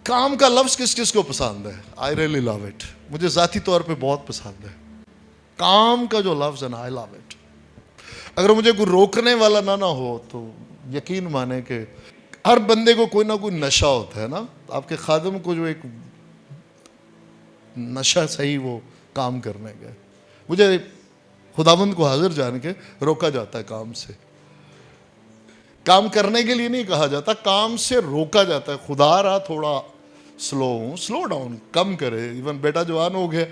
काम का लफ्ज किस किस को पसंद है? I really love it. मुझे जाती तौर पे बहुत पसंद है काम का जो लफ्ज है ना, आई लव इट। अगर मुझे कोई रोकने वाला ना हो तो यकीन माने कि हर बंदे को कोई ना कोई नशा होता है ना। आपके खादम को जो एक नशा सही वो काम करने का, मुझे खुदावंद को हाजिर जान के रोका जाता है काम से। काम करने के लिए नहीं कहा जाता, काम से रोका जाता है। खुदा रहा थोड़ा स्लो डाउन, कम करे। इवन बेटा जवान हो गया,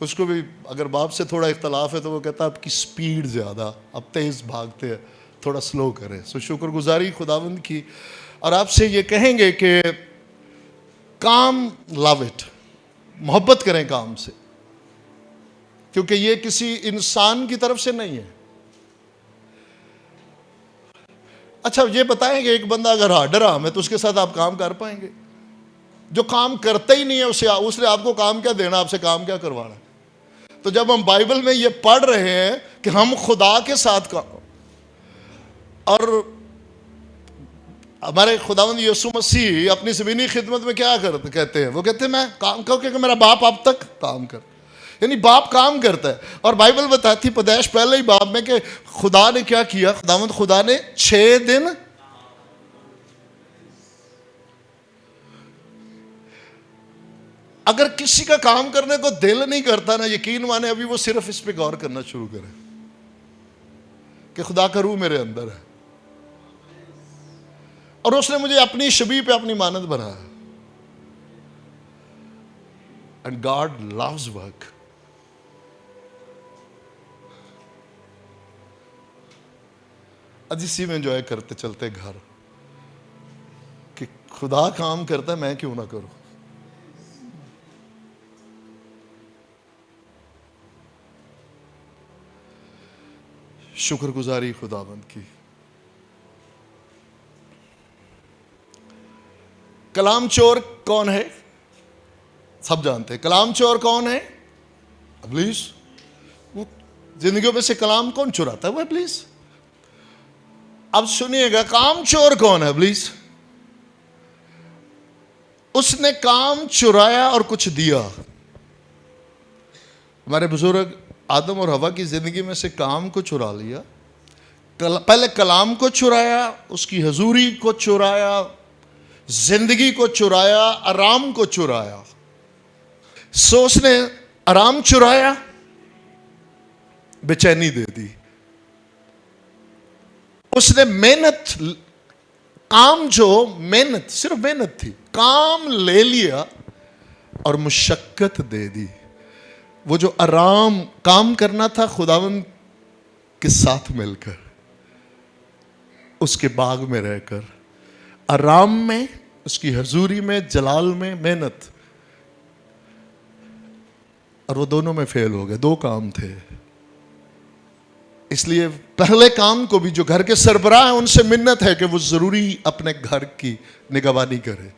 उसको भी अगर बाप से थोड़ा इख्तलाफ है तो वो कहता है आपकी स्पीड ज़्यादा, अब तेज़ भागते हैं, थोड़ा स्लो करें। सो शुक्रगुजारी खुदावंद की। और आपसे ये कहेंगे कि काम, लव इट, मोहब्बत करें काम से, क्योंकि ये किसी इंसान की तरफ से नहीं है। अच्छा ये बताएंगे, एक बंदा अगर हार्डराम है तो उसके साथ आप काम कर पाएंगे? जो काम करता ही नहीं है उसने आपको काम क्या देना, आपसे काम क्या करवाना? तो जब हम बाइबल में ये पढ़ रहे हैं कि हम खुदा के साथ काम, और हमारे खुदावंद यीशु मसीह अपनी ज़मीनी खिदमत में क्या कहते हैं? वो कहते हैं मैं काम करूँ क्योंकि मेरा बाप अब तक काम कर, यानी बाप काम करता है। और बाइबल बताती पैदाइश पहले ही बाप में कि खुदा ने क्या किया, खुदावंद खुदा ने 6 दिन अगर किसी का काम करने को दिल नहीं करता ना, यकीन माने अभी वो सिर्फ इस पे गौर करना शुरू करे कि खुदा का रूह मेरे अंदर है और उसने मुझे अपनी शबीह पे अपनी मानद बनाया। And God loves work. आज इसी में एंजॉय करते चलते घर कि खुदा काम करता है, मैं क्यों ना करूं। शुक्रगुजारी खुदावंद की। कलाम चोर कौन है? सब जानते हैं। कलाम चोर कौन है? इब्लीस। वो जिंदगियों में से कलाम कौन चुराता है? वो इब्लीस। अब सुनिएगा, काम चोर कौन है? इब्लीस। उसने काम चुराया और कुछ दिया। हमारे बुजुर्ग आदम और हवा की जिंदगी में से काम को चुरा लिया। पहले कलाम को चुराया, उसकी हजूरी को चुराया, जिंदगी को चुराया, आराम को चुराया। सो उसने आराम चुराया, बेचैनी दे दी। उसने मेहनत, काम जो मेहनत, सिर्फ मेहनत थी, काम ले लिया और मुशक्कत दे दी। वो जो आराम काम करना था खुदावंद के साथ मिलकर, उसके बाग में रहकर, आराम में, उसकी हजूरी में, जलाल में मेहनत, और वो दोनों में फेल हो गए। 2 काम थे। इसलिए पहले काम को भी जो घर के सरबराह हैं उनसे मिन्नत है कि वो जरूरी अपने घर की निगहबानी करे।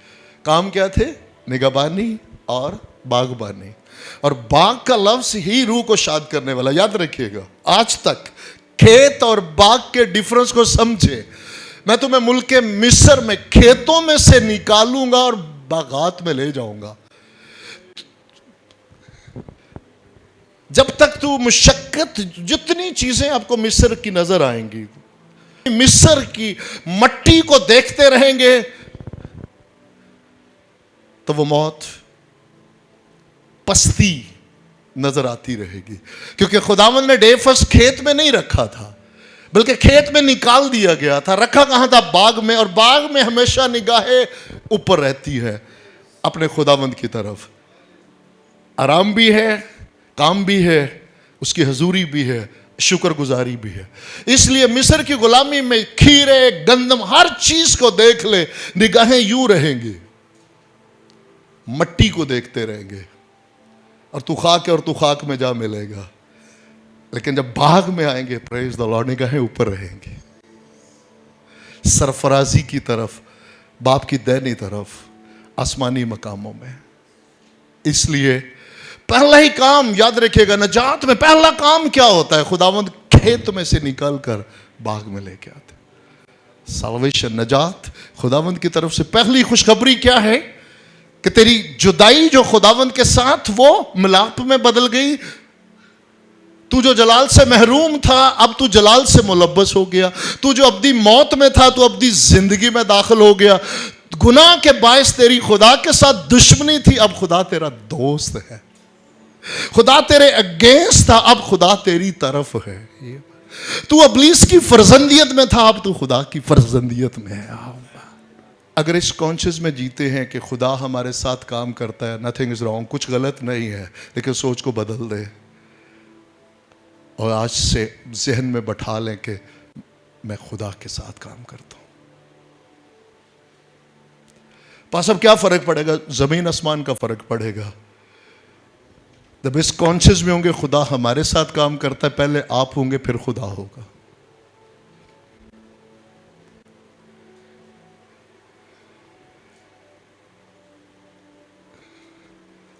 काम क्या थे? निगहबानी और बागबानी। और बाग का लफ्ज ही रूह को शाद करने वाला। याद रखिएगा, आज तक खेत और बाग के डिफरेंस को समझे। मैं तुम्हें मुल्क मिस्र में खेतों में से निकालूंगा और बागात में ले जाऊंगा। जब तक तू मुशक्कत, जितनी चीजें आपको मिस्र की नजर आएंगी, मिस्र की मट्टी को देखते रहेंगे तो वो मौत, पस्ती नजर आती रहेगी। क्योंकि खुदावंद ने डेफस खेत में नहीं रखा था, बल्कि खेत में निकाल दिया गया था। रखा कहां था? बाग में। और बाग में हमेशा निगाहें ऊपर रहती है अपने खुदावंद की तरफ। आराम भी है, काम भी है, उसकी हजूरी भी है, शुक्रगुजारी भी है। इसलिए मिस्र की गुलामी में खीरे, गंदम, हर चीज को देख ले, निगाहें यूं रहेंगी, मट्टी को देखते रहेंगे। और तू खाक है और तू खाक में जा मिलेगा। लेकिन जब बाग में आएंगे, प्रेज द लॉर्ड, निगाहें ऊपर रहेंगी, सरफराजी की तरफ, बाप की दैनी तरफ, आसमानी मकामों में। इसलिए पहला ही काम याद रखिएगा, नजात में पहला काम क्या होता है? खुदावंद खेत में से निकाल कर बाग में लेके आते। साल्वेशन, नजात खुदावंद की तरफ से पहली खुशखबरी क्या है? कि तेरी जुदाई जो खुदावंद के साथ वो मिलाप में बदल गई। तू जो जलाल से महरूम था अब तू जलाल से मुलब्बस हो गया। तू जो अब्दी मौत में था तू अब्दी जिंदगी में दाखिल हो गया। गुनाह के बायस तेरी खुदा के साथ दुश्मनी थी, अब खुदा तेरा दोस्त है। खुदा तेरे अगेंस्ट था, अब खुदा तेरी तरफ है। तू अबलीस की फर्जंदियत में था, अब तू खुदा की फर्जंदियत में है। अगर इस कॉन्शियस में जीते हैं कि खुदा हमारे साथ काम करता है, नथिंग इज रॉन्ग, कुछ गलत नहीं है, लेकिन सोच को बदल दे और आज से जहन में बैठा लें कि मैं खुदा के साथ काम करता हूं। पास अब क्या फर्क पड़ेगा? जमीन आसमान का फर्क पड़ेगा। जब इस कॉन्शियस में होंगे खुदा हमारे साथ काम करता है, पहले आप होंगे फिर खुदा होगा।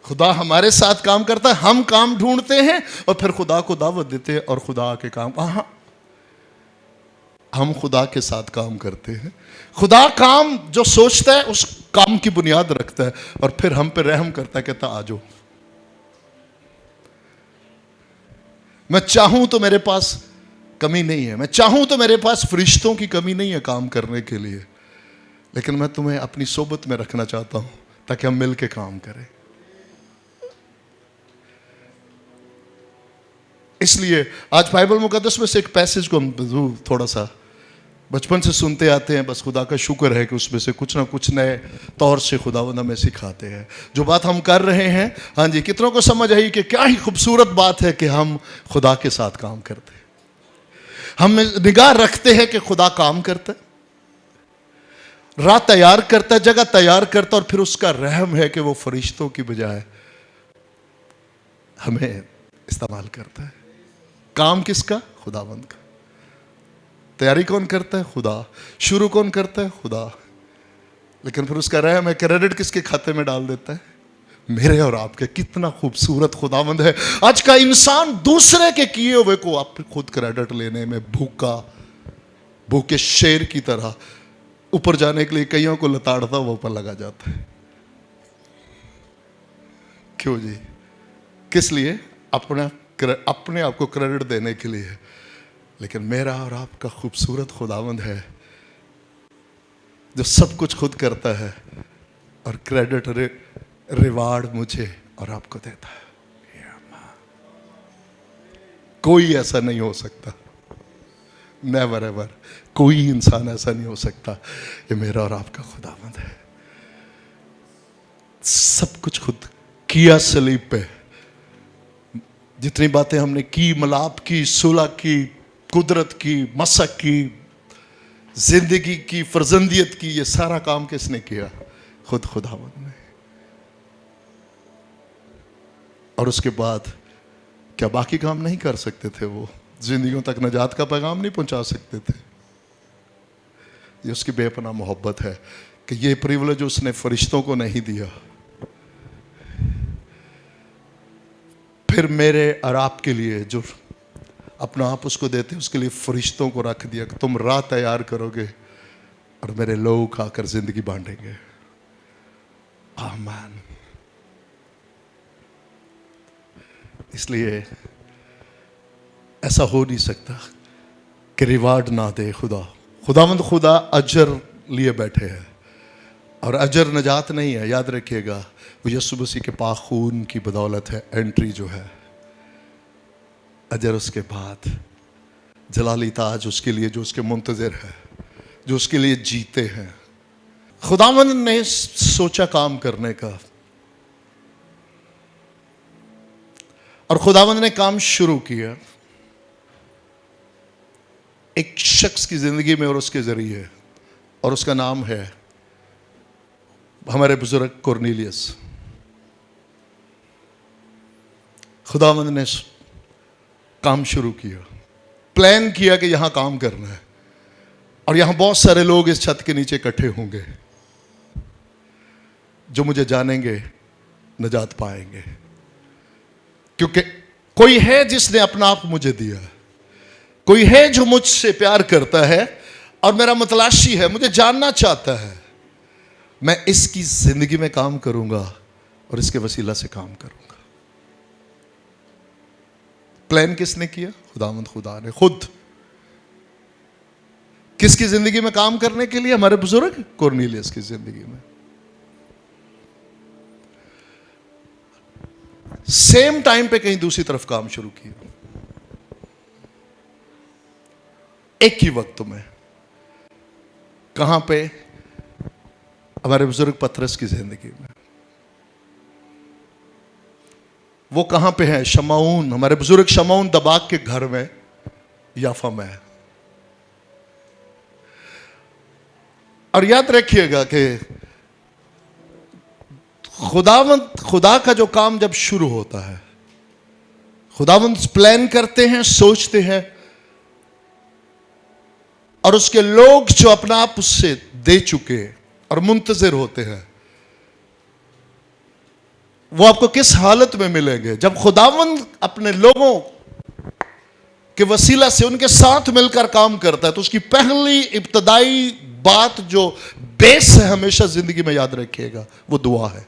खुदा हमारे साथ काम करता है, हम काम ढूंढते हैं और फिर खुदा को दावत देते हैं और खुदा के काम, हम खुदा के साथ काम करते हैं। खुदा काम जो सोचता है उस काम की बुनियाद रखता है और फिर हम पे रहम करता है, कहता आ जाओ। मैं चाहूं तो मेरे पास कमी नहीं है, मैं चाहूं तो मेरे पास फरिश्तों की कमी नहीं है काम करने के लिए, लेकिन मैं तुम्हें अपनी सोबत में रखना चाहता हूं ताकि हम मिल के काम करें। इसलिए आज बाइबल मुकद्दस में से एक पैसेज को हम थोड़ा सा बचपन से सुनते आते हैं, बस खुदा का शुक्र है कि उसमें से कुछ ना कुछ नए तौर से खुदावंद हमें सिखाते हैं। जो बात हम कर रहे हैं, हाँ जी, कितनों को समझ आई कि क्या ही खूबसूरत बात है कि हम खुदा के साथ काम करते हैं। हम निगाह रखते हैं कि खुदा काम करता है, राह तैयार करता है, जगह तैयार करता है और फिर उसका रहम है कि वो फरिश्तों की बजाय हमें इस्तेमाल करता है। काम किसका? खुदावंद का। तैयारी कौन करता है? खुदा। शुरू कौन करता है? खुदा। लेकिन फिर उसका रहम है, क्रेडिट किसके खाते में डाल देता है? मेरे और आपके। कितना खूबसूरत खुदावंद है। आज का इंसान दूसरे के किए हुए को आप खुद क्रेडिट लेने में भूखे शेर की तरह ऊपर जाने के लिए कईयों को लताड़ता वो ऊपर लगा जाता है। क्यों जी? किस लिए? अपने आप को क्रेडिट देने के लिए। लेकिन मेरा और आपका खूबसूरत खुदावंद है जो सब कुछ खुद करता है और क्रेडिट रिवार्ड मुझे और आपको देता है। कोई ऐसा नहीं हो सकता, नेवर एवर। कोई इंसान ऐसा नहीं हो सकता। ये मेरा और आपका खुदावंद है। सब कुछ खुद किया सलीब पे। जितनी बातें हमने की, मलाप की, सुलह की, कुदरत की, मसक की, जिंदगी की, फर्जंदियत की, ये सारा काम किसने किया? खुद खुदावंद ने। और उसके बाद क्या बाकी काम नहीं कर सकते थे? वो जिंदगियों तक नजात का पैगाम नहीं पहुंचा सकते थे? ये उसकी बेपनाह मोहब्बत है कि ये प्रिविलेज उसने फरिश्तों को नहीं दिया, फिर मेरे और आपके लिए जो अपना आप उसको देते, उसके लिए फरिश्तों को रख दिया कि तुम राह तैयार करोगे और मेरे लोग आकर जिंदगी बांटेंगे। आमीन। इसलिए ऐसा हो नहीं सकता कि रिवार्ड ना दे खुदा। खुदावंद खुदा अजर लिए बैठे हैं और अजर नजात नहीं है, याद रखिएगा। वो यीशु मसीह के पाक खून की बदौलत है एंट्री जो है। अजर उसके बाद जलाली ताज उसके लिए जो उसके मुंतज़िर है, जो उसके लिए जीते हैं। खुदावंद ने सोचा काम करने का और खुदावंद ने काम शुरू किया एक शख्स की जिंदगी में और उसके जरिए, और उसका नाम है हमारे बुजुर्ग कुरनेलियस। खुदावंद ने काम शुरू किया, प्लान किया कि यहां काम करना है और यहां बहुत सारे लोग इस छत के नीचे इकट्ठे होंगे जो मुझे जानेंगे, नजात पाएंगे, क्योंकि कोई है जिसने अपना आप मुझे दिया, कोई है जो मुझसे प्यार करता है और मेरा मतलाशी है, मुझे जानना चाहता है। मैं इसकी जिंदगी में काम करूंगा और इसके वसीला से काम करूंगा। प्लान किसने किया? खुदावंद खुदा ने खुद। किसकी जिंदगी में काम करने के लिए? हमारे बुजुर्ग कुरनेलियस की जिंदगी में। सेम टाइम पे कहीं दूसरी तरफ काम शुरू किया, एक ही वक्त में। कहां पे? हमारे बुजुर्ग पतरस की जिंदगी में। वो कहां पे है? शमौन, हमारे बुजुर्ग शमौन दबाग के घर में, याफा में है। और याद रखिएगा कि खुदा का जो काम जब शुरू होता है, खुदावंद प्लान करते हैं, सोचते हैं, और उसके लोग जो अपना आप उससे दे चुके और मुंतजिर होते हैं, वो आपको किस हालत में मिलेंगे? जब खुदावंद अपने लोगों के वसीला से उनके साथ मिलकर काम करता है, तो उसकी पहली इब्तदाई बात जो बेस है, हमेशा जिंदगी में याद रखिएगा, वो दुआ है।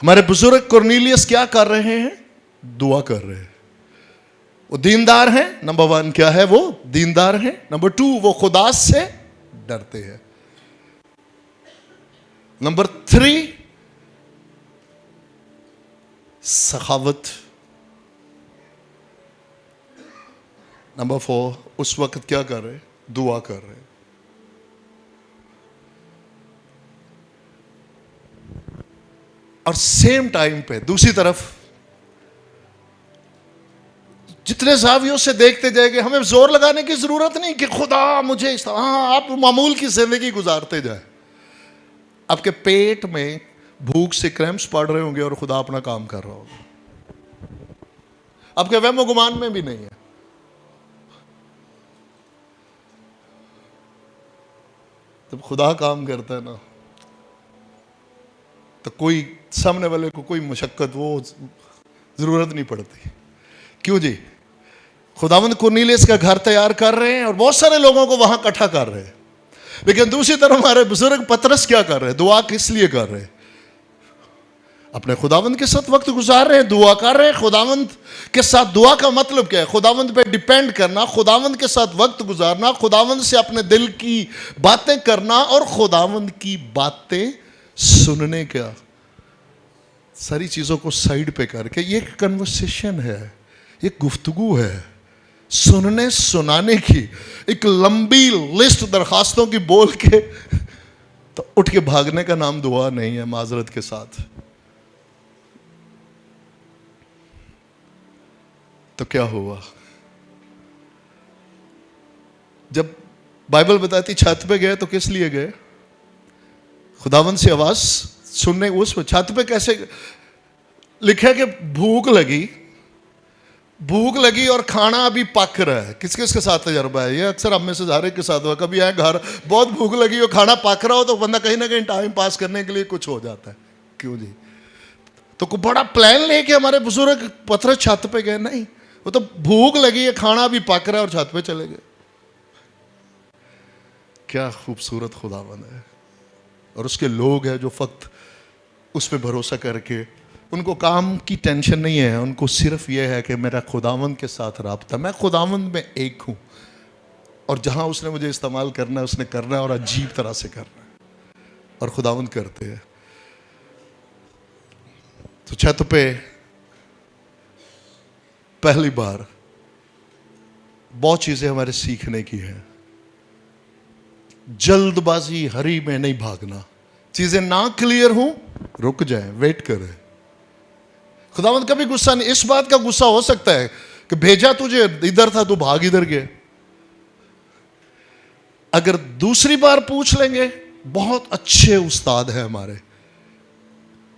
हमारे बुजुर्ग कुरनेलियस क्या कर रहे हैं? दुआ कर रहे हैं। वो दीनदार हैं। नंबर 1 क्या है? वो दीनदार हैं। नंबर 2 वो खुदा से डरते हैं। नंबर 3 सखावत। नंबर 4 उस वक्त क्या कर रहे? दुआ कर रहे। और सेम टाइम पे दूसरी तरफ जितने जावियों से देखते जाएंगे, हमें जोर लगाने की जरूरत नहीं कि खुदा मुझे आप मामूल की जिंदगी गुजारते जाए। आपके पेट में भूख से क्रैम्प्स पड़ रहे होंगे और खुदा अपना काम कर रहा होगा, आपके वहम गुमान में भी नहीं है। जब खुदा काम करता है ना, तो कोई सामने वाले को कोई मशक्कत वो जरूरत नहीं पड़ती। क्यों जी? खुदावंद कुरनेलियस का घर तैयार कर रहे हैं और बहुत सारे लोगों को वहां इकट्ठा कर रहे हैं, लेकिन दूसरी तरफ हमारे बुजुर्ग पतरस क्या कर रहे हैं? दुआ किस लिए कर रहे हैं? अपने खुदावंद के साथ वक्त गुजार रहे हैं, दुआ कर रहे हैं। खुदावंद के साथ दुआ का मतलब क्या है? खुदावंद पे डिपेंड करना, खुदावंद के साथ वक्त गुजारना, खुदावंद से अपने दिल की बातें करना और खुदावंद की बातें सुनने का, सारी चीजों को साइड पे करके ये कन्वर्सेशन है, ये गुफ्तगू है, सुनने सुनाने की। एक लंबी लिस्ट दरखास्तों की बोल के तो उठ के भागने का नाम दुआ नहीं है, माजरत के साथ। तो क्या हुआ? जब बाइबल बताती छत पे गए, तो किस लिए गए? खुदावंद से आवाज सुनने। उस छत पे कैसे? लिखा है कि भूख लगी और खाना अभी पक रहा है। किस किस के साथ तजर्बा है ये? अक्सर हम में से हर एक के साथ हुआ। कभी आए घर, बहुत भूख लगी और खाना पक रहा हो, तो बंदा कहीं ना कहीं टाइम पास करने के लिए कुछ हो जाता है। क्यों जी? तो कोई बड़ा प्लान लेके हमारे बुजुर्ग पत्थर छत पे गए? नहीं, वो तो भूख लगी है, खाना भी पक रहा है और छत पे चले गए। क्या खूबसूरत खुदावंद है। और उसके लोग हैं जो फक्त उस पर भरोसा करके, उनको काम की टेंशन नहीं है, उनको सिर्फ यह है कि मेरा खुदावंद के साथ राब्ता, मैं खुदावंद में एक हूं और जहां उसने मुझे इस्तेमाल करना है उसने करना है और अजीब तरह से करना है, और खुदावंद करते हैं। तो छत पे पहली बार बहुत चीजें हमारे सीखने की हैं। जल्दबाजी हरी में नहीं भागना, चीजें ना क्लियर हो रुक जाए, वेट करें। खुदावंद कभी गुस्सा नहीं, इस बात का गुस्सा हो सकता है कि भेजा तुझे इधर था, तू भाग इधर गया। अगर दूसरी बार पूछ लेंगे, बहुत अच्छे उस्ताद हैं हमारे,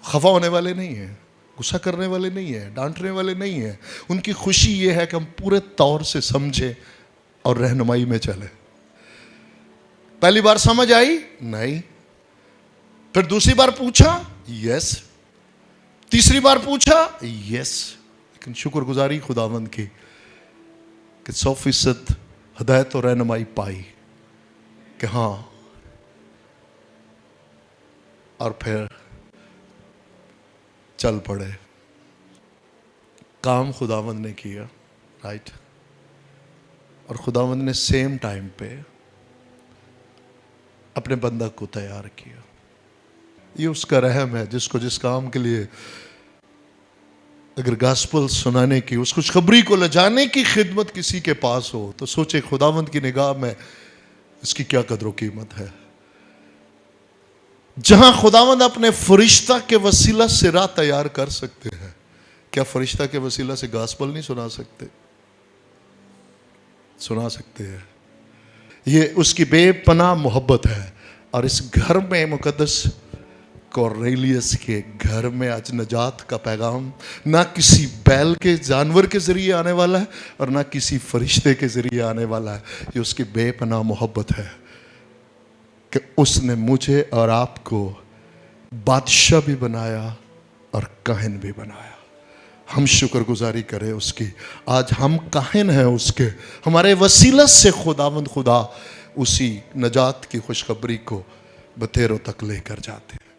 खफा होने वाले नहीं है, गुस्सा करने वाले नहीं है, डांटने वाले नहीं है। उनकी खुशी यह है कि हम पूरे तौर से समझे और रहनुमाई में चले। पहली बार समझ आई नहीं, फिर दूसरी बार पूछा, यस, तीसरी बार पूछा, यस। लेकिन शुक्रगुजारी खुदावंद की कि 100% हदायत और रहनुमाई पाई कि हाँ, और फिर चल पड़े। काम खुदावंद ने किया, राइट, और खुदावंद ने सेम टाइम पे अपने बंदा को तैयार किया। ये उसका रहम है, जिसको जिस काम के लिए अगर गॉस्पेल सुनाने की, उस खुशखबरी को ले जाने की खिदमत किसी के पास हो, तो सोचे खुदावंद की निगाह में इसकी क्या कदर कीमत है। जहां खुदावंद अपने फरिश्ता के वसीला से राह तैयार कर सकते हैं, क्या फरिश्ता के वसीला से गॉस्पेल नहीं सुना सकते? सुना सकते हैं। ये उसकी बेपनाह मोहब्बत है। और इस घर में मुकद्दस कॉर्नेलियस के घर में आज नजात का पैगाम ना किसी बैल के जानवर के जरिए आने वाला है और ना किसी फरिश्ते के जरिए आने वाला है। ये उसकी बेपनाह मोहब्बत है कि उसने मुझे और आपको बादशाह भी बनाया और काहिन भी बनाया। हम शुक्रगुजारी करें उसकी। आज हम काहिन हैं उसके, हमारे वसीला से खुदावंद खुदा उसी नजात की खुशखबरी को बतेरों तक लेकर जाते हैं।